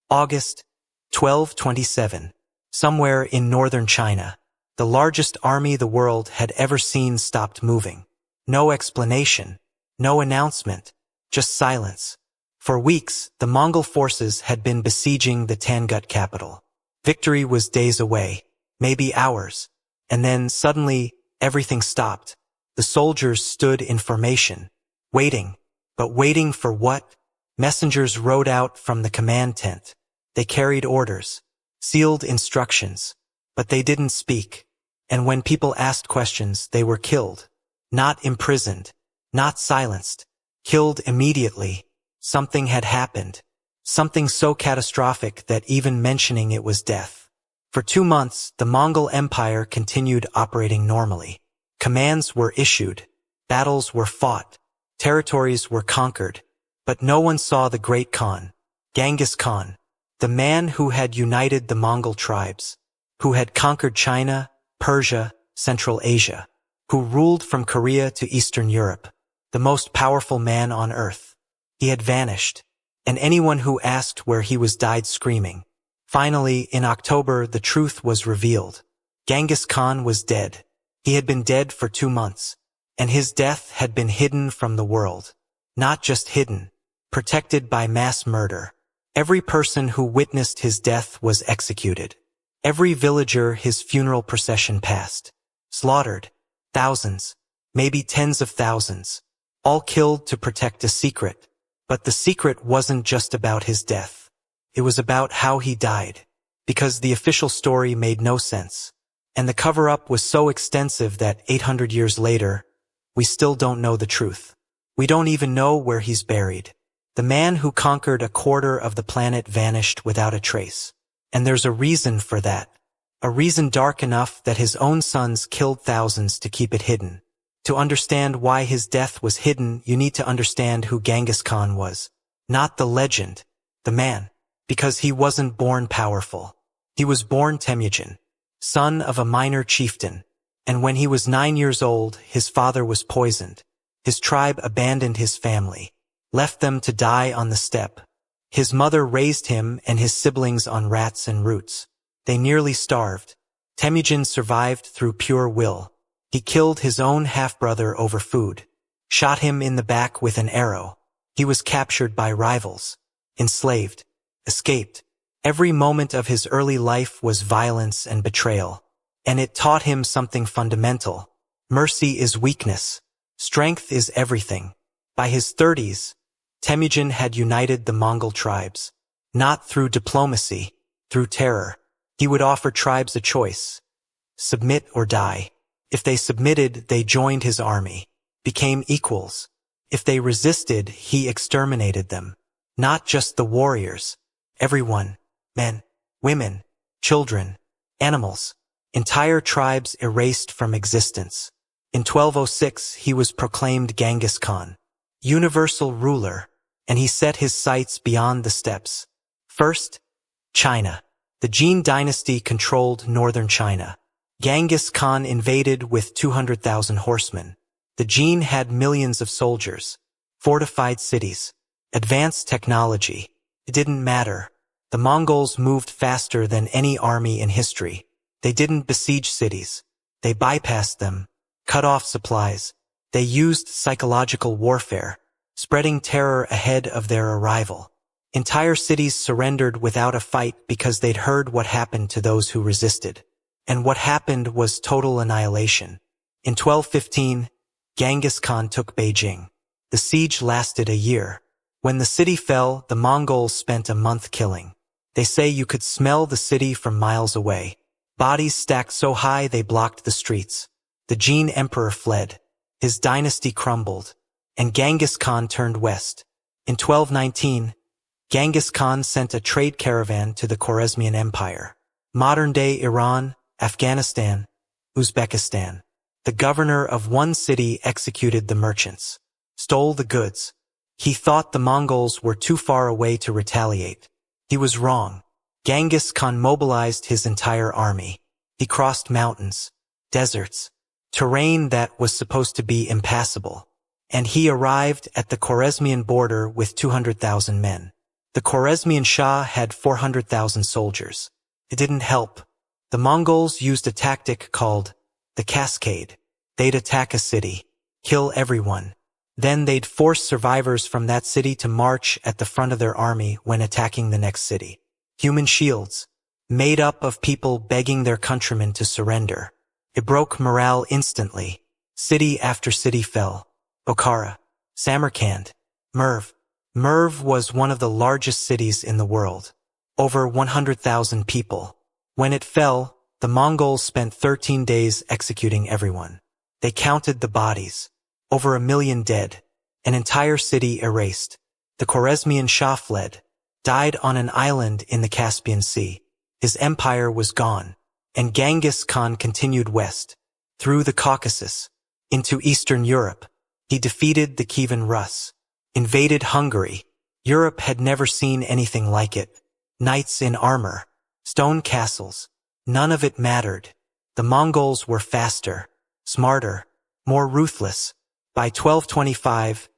August 1227. Somewhere in northern China, the largest army the world had ever seen stopped moving. No explanation, no announcement, just silence. For weeks, the Mongol forces had been besieging the Tangut capital. Victory was days away, maybe hours. And then, suddenly, everything stopped. The soldiers stood in formation, waiting. But waiting for what? Messengers rode out from the command tent. They carried orders, sealed instructions, but they didn't speak. And when people asked questions, they were killed. Not imprisoned, not silenced, killed immediately. Something had happened. Something so catastrophic that even mentioning it was death. For 2 months, the Mongol Empire continued operating normally. Commands were issued, battles were fought, territories were conquered, but no one saw the great Khan, Genghis Khan, the man who had united the Mongol tribes, who had conquered China, Persia, Central Asia, who ruled from Korea to Eastern Europe, the most powerful man on earth. He had vanished, and anyone who asked where he was died screaming. Finally, in October, the truth was revealed. Genghis Khan was dead. He had been dead for 2 months, and his death had been hidden from the world. Not just hidden, protected by mass murder. Every person who witnessed his death was executed. Every villager his funeral procession passed. Slaughtered. Thousands, maybe tens of thousands. All killed to protect a secret. But the secret wasn't just about his death. It was about how he died. Because the official story made no sense. And the cover-up was so extensive that 800 years later, we still don't know the truth. We don't even know where he's buried. The man who conquered a quarter of the planet vanished without a trace. And there's a reason for that. A reason dark enough that his own sons killed thousands to keep it hidden. To understand why his death was hidden, you need to understand who Genghis Khan was. Not the legend, the man. Because he wasn't born powerful. He was born Temujin, son of a minor chieftain, and when he was 9 years old, his father was poisoned. His tribe abandoned his family, left them to die on the steppe. His mother raised him and his siblings on rats and roots. They nearly starved. Temujin survived through pure will. He killed his own half-brother over food, shot him in the back with an arrow. He was captured by rivals, enslaved, escaped. Every moment of his early life was violence and betrayal, and it taught him something fundamental. Mercy is weakness. Strength is everything. By his 30s, Temujin had united the Mongol tribes, not through diplomacy, through terror. He would offer tribes a choice: submit or die. If they submitted, they joined his army, became equals. If they resisted, he exterminated them. Not just the warriors, everyone. Men, women, children, animals, entire tribes erased from existence. In 1206, he was proclaimed Genghis Khan, universal ruler, and he set his sights beyond the steppes. First, China. The Jin dynasty controlled northern China. Genghis Khan invaded with 200,000 horsemen. The Jin had millions of soldiers, fortified cities, advanced technology. It didn't matter. The Mongols moved faster than any army in history. They didn't besiege cities. They bypassed them, cut off supplies. They used psychological warfare, spreading terror ahead of their arrival. Entire cities surrendered without a fight because they'd heard what happened to those who resisted. And what happened was total annihilation. In 1215, Genghis Khan took Beijing. The siege lasted a year. When the city fell, the Mongols spent a month killing. They say you could smell the city from miles away. Bodies stacked so high they blocked the streets. The Jin emperor fled. His dynasty crumbled. And Genghis Khan turned west. In 1219, Genghis Khan sent a trade caravan to the Khwarezmian Empire. Modern-day Iran, Afghanistan, Uzbekistan. The governor of one city executed the merchants, stole the goods. He thought the Mongols were too far away to retaliate. He was wrong. Genghis Khan mobilized his entire army. He crossed mountains, deserts, terrain that was supposed to be impassable. And he arrived at the Khwarezmian border with 200,000 men. The Khwarezmian Shah had 400,000 soldiers. It didn't help. The Mongols used a tactic called the cascade. They'd attack a city, kill everyone. Then they'd force survivors from that city to march at the front of their army when attacking the next city. Human shields, made up of people begging their countrymen to surrender. It broke morale instantly. City after city fell. Bokhara, Samarkand, Merv. Merv was one of the largest cities in the world. Over 100,000 people. When it fell, the Mongols spent 13 days executing everyone. They counted the bodies. Over 1 million dead. An entire city erased. The Khwarezmian Shah fled, died on an island in the Caspian Sea. His empire was gone, and Genghis Khan continued west, through the Caucasus, into Eastern Europe. He defeated the Kievan Rus, invaded Hungary. Europe had never seen anything like it. Knights in armor, stone castles. None of it mattered. The Mongols were faster, smarter, more ruthless. By 1225,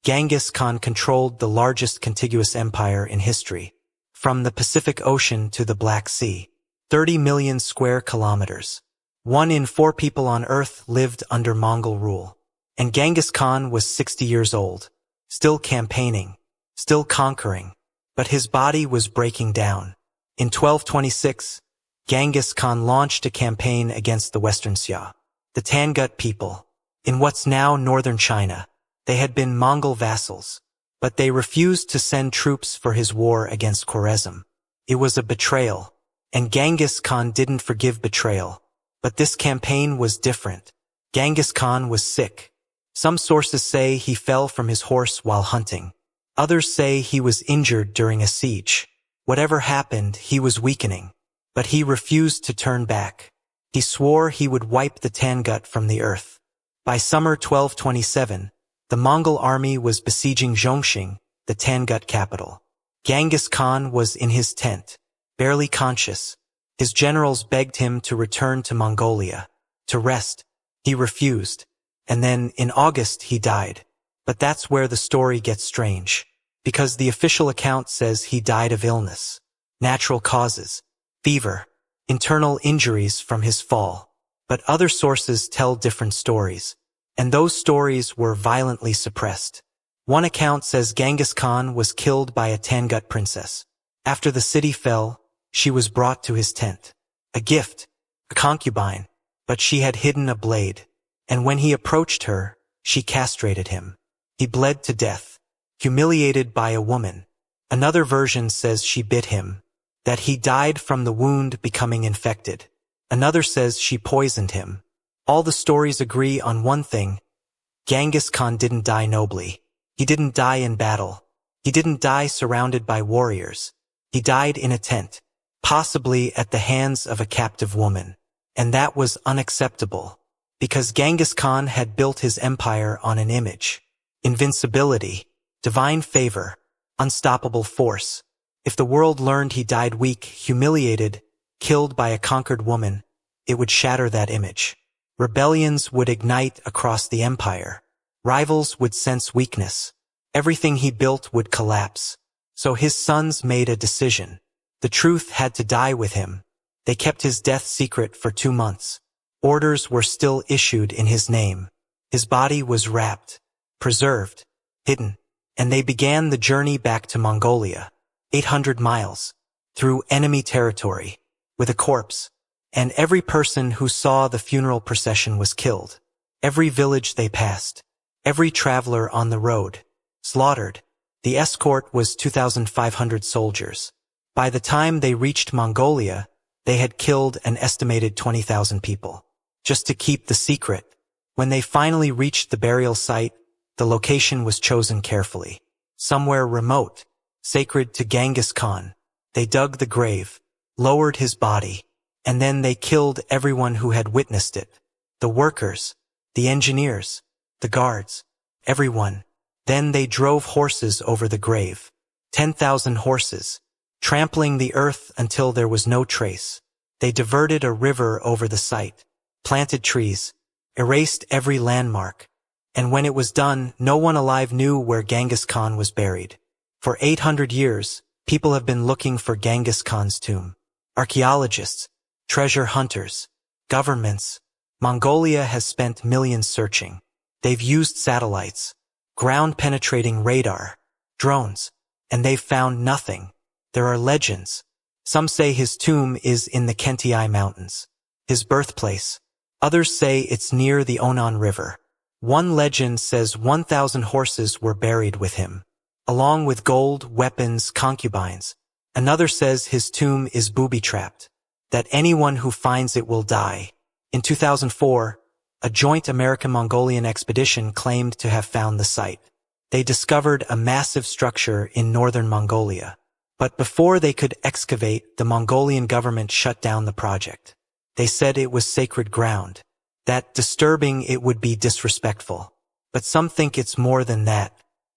Genghis Khan controlled the largest contiguous empire in history, from the Pacific Ocean to the Black Sea. 30 million square kilometers. 1 in 4 people on Earth lived under Mongol rule. And Genghis Khan was 60 years old, still campaigning, still conquering, but his body was breaking down. In 1226, Genghis Khan launched a campaign against the Western Xia, the Tangut people. In what's now northern China, they had been Mongol vassals, but they refused to send troops for his war against Khwarezm. It was a betrayal, and Genghis Khan didn't forgive betrayal. But this campaign was different. Genghis Khan was sick. Some sources say he fell from his horse while hunting. Others say he was injured during a siege. Whatever happened, he was weakening. But he refused to turn back. He swore he would wipe the Tangut from the earth. By summer 1227, the Mongol army was besieging Zhongxing, the Tangut capital. Genghis Khan was in his tent, barely conscious. His generals begged him to return to Mongolia, to rest. He refused. And then, in August, he died. But that's where the story gets strange. Because the official account says he died of illness, natural causes, fever, internal injuries from his fall. But other sources tell different stories, and those stories were violently suppressed. One account says Genghis Khan was killed by a Tangut princess. After the city fell, she was brought to his tent. A gift, a concubine, but she had hidden a blade, and when he approached her, she castrated him. He bled to death, humiliated by a woman. Another version says she bit him, that he died from the wound becoming infected. Another says she poisoned him. All the stories agree on one thing. Genghis Khan didn't die nobly. He didn't die in battle. He didn't die surrounded by warriors. He died in a tent, possibly at the hands of a captive woman. And that was unacceptable, because Genghis Khan had built his empire on an image. Invincibility, divine favor, unstoppable force. If the world learned he died weak, humiliated, killed by a conquered woman, it would shatter that image. Rebellions would ignite across the empire. Rivals would sense weakness. Everything he built would collapse. So his sons made a decision. The truth had to die with him. They kept his death secret for 2 months. Orders were still issued in his name. His body was wrapped, preserved, hidden, and they began the journey back to Mongolia, 800 miles, through enemy territory, with a corpse, and every person who saw the funeral procession was killed. Every village they passed, every traveler on the road, slaughtered. The escort was 2,500 soldiers. By the time they reached Mongolia, they had killed an estimated 20,000 people, just to keep the secret. When they finally reached the burial site, the location was chosen carefully. Somewhere remote, sacred to Genghis Khan. They dug the grave, lowered his body, and then they killed everyone who had witnessed it. The workers, the engineers, the guards, everyone. Then they drove horses over the grave. 10,000 horses, trampling the earth until there was no trace. They diverted a river over the site, planted trees, erased every landmark. And when it was done, no one alive knew where Genghis Khan was buried. For 800 years, people have been looking for Genghis Khan's tomb. Archaeologists, treasure hunters, governments. Mongolia has spent millions searching. They've used satellites, ground-penetrating radar, drones, and they've found nothing. There are legends. Some say his tomb is in the Kentai Mountains, his birthplace. Others say it's near the Onan River. One legend says 1,000 horses were buried with him, along with gold, weapons, concubines. Another says his tomb is booby-trapped, that anyone who finds it will die. In 2004, a joint American-Mongolian expedition claimed to have found the site. They discovered a massive structure in northern Mongolia. But before they could excavate, the Mongolian government shut down the project. They said it was sacred ground, that disturbing it would be disrespectful. But some think it's more than that.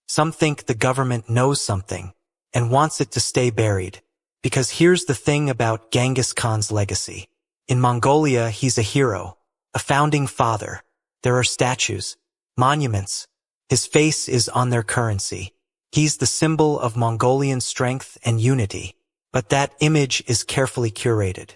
Some think the government knows something and wants it to stay buried. Because here's the thing about Genghis Khan's legacy. In Mongolia, he's a hero, a founding father. There are statues, monuments. His face is on their currency. He's the symbol of Mongolian strength and unity. But that image is carefully curated.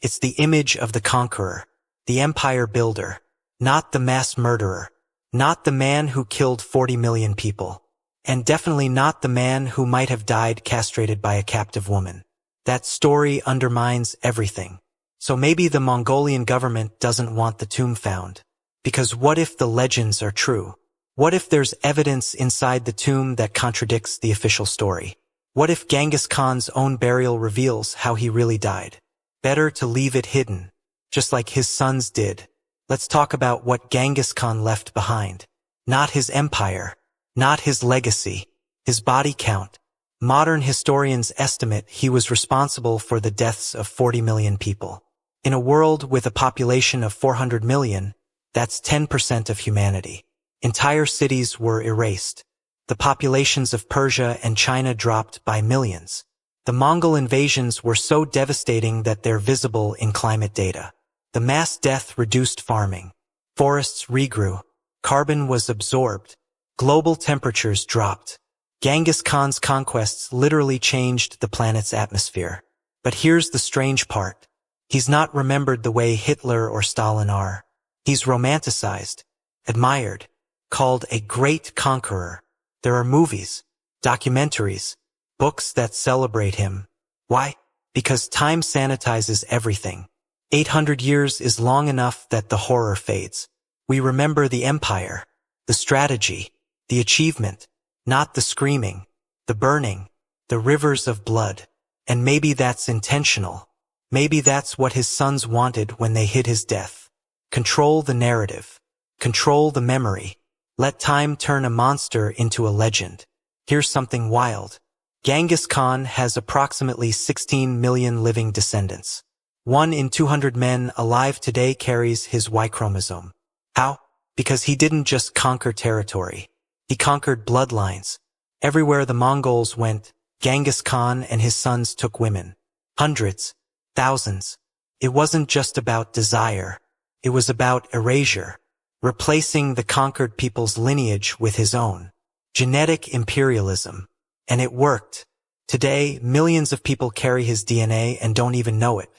It's the image of the conqueror, the empire builder, not the mass murderer, not the man who killed 40 million people, and definitely not the man who might have died castrated by a captive woman. That story undermines everything. So maybe the Mongolian government doesn't want the tomb found. Because what if the legends are true? What if there's evidence inside the tomb that contradicts the official story? What if Genghis Khan's own burial reveals how he really died? Better to leave it hidden, just like his sons did. Let's talk about what Genghis Khan left behind. Not his empire, not his legacy, his body count. Modern historians estimate he was responsible for the deaths of 40 million people. In a world with a population of 400 million, that's 10% of humanity. Entire cities were erased. The populations of Persia and China dropped by millions. The Mongol invasions were so devastating that they're visible in climate data. The mass death reduced farming. Forests regrew. Carbon was absorbed. Global temperatures dropped. Genghis Khan's conquests literally changed the planet's atmosphere. But here's the strange part. He's not remembered the way Hitler or Stalin are. He's romanticized, admired, called a great conqueror. There are movies, documentaries, books that celebrate him. Why? Because time sanitizes everything. 800 years is long enough that the horror fades. We remember the empire, the strategy, the achievement, not the screaming, the burning, the rivers of blood. And maybe that's intentional. Maybe that's what his sons wanted when they hid his death. Control the narrative. Control the memory. Let time turn a monster into a legend. Here's something wild. Genghis Khan has approximately 16 million living descendants. 1 in 200 men alive today carries his Y chromosome. How? Because he didn't just conquer territory. He conquered bloodlines. Everywhere the Mongols went, Genghis Khan and his sons took women. Hundreds, thousands. It wasn't just about desire. It was about erasure, replacing the conquered people's lineage with his own. Genetic imperialism. And it worked. Today, millions of people carry his DNA and don't even know it.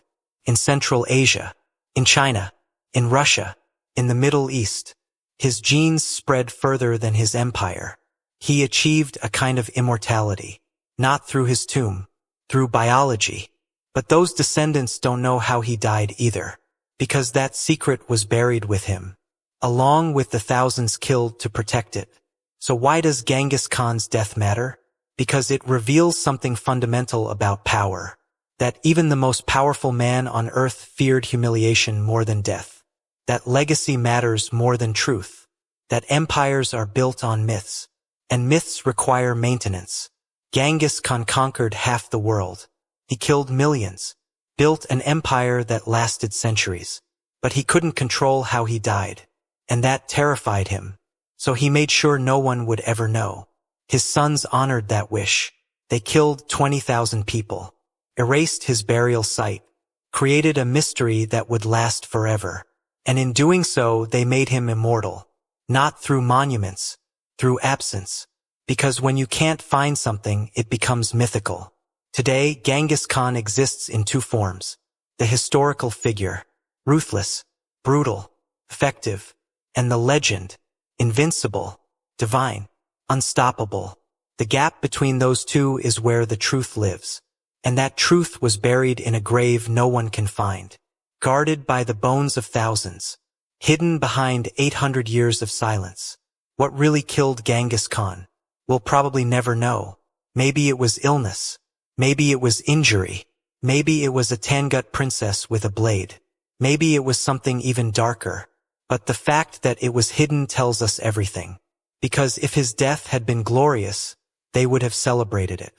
In Central Asia, in China, in Russia, in the Middle East, his genes spread further than his empire. He achieved a kind of immortality, not through his tomb, through biology. But those descendants don't know how he died either, because that secret was buried with him, along with the thousands killed to protect it. So why does Genghis Khan's death matter? Because it reveals something fundamental about power, that even the most powerful man on earth feared humiliation more than death, that legacy matters more than truth, that empires are built on myths, and myths require maintenance. Genghis Khan conquered half the world. He killed millions, built an empire that lasted centuries, but he couldn't control how he died, and that terrified him, so he made sure no one would ever know. His sons honored that wish. They killed 20,000 people, erased his burial site, created a mystery that would last forever. And in doing so, they made him immortal, not through monuments, through absence. Because when you can't find something, it becomes mythical. Today, Genghis Khan exists in two forms. The historical figure, ruthless, brutal, effective, and the legend, invincible, divine, unstoppable. The gap between those two is where the truth lives. And that truth was buried in a grave no one can find, guarded by the bones of thousands, hidden behind 800 years of silence. What really killed Genghis Khan? We'll probably never know. Maybe it was illness. Maybe it was injury. Maybe it was a Tangut princess with a blade. Maybe it was something even darker. But the fact that it was hidden tells us everything. Because if his death had been glorious, they would have celebrated it.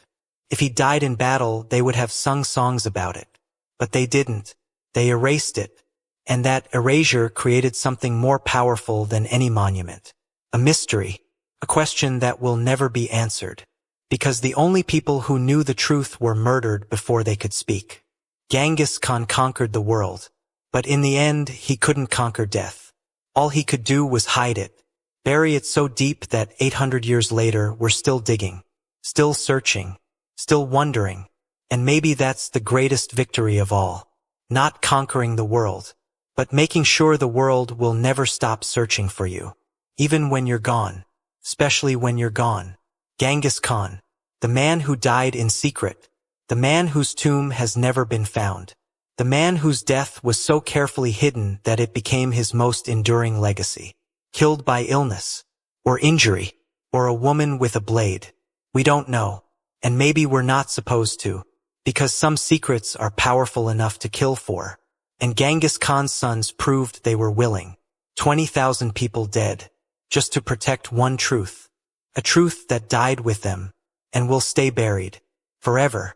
If he died in battle, they would have sung songs about it. But they didn't. They erased it. And that erasure created something more powerful than any monument. A mystery. A question that will never be answered. Because the only people who knew the truth were murdered before they could speak. Genghis Khan conquered the world. But in the end, he couldn't conquer death. All he could do was hide it. Bury it so deep that 800 years later, we're still digging. Still searching. Still wondering. And maybe that's the greatest victory of all. Not conquering the world, but making sure the world will never stop searching for you. Even when you're gone. Especially when you're gone. Genghis Khan, the man who died in secret. The man whose tomb has never been found. The man whose death was so carefully hidden that it became his most enduring legacy. Killed by illness, or injury, or a woman with a blade. We don't know. And maybe we're not supposed to, because some secrets are powerful enough to kill for. And Genghis Khan's sons proved they were willing. 20,000 people dead, just to protect one truth. A truth that died with them, and will stay buried, forever.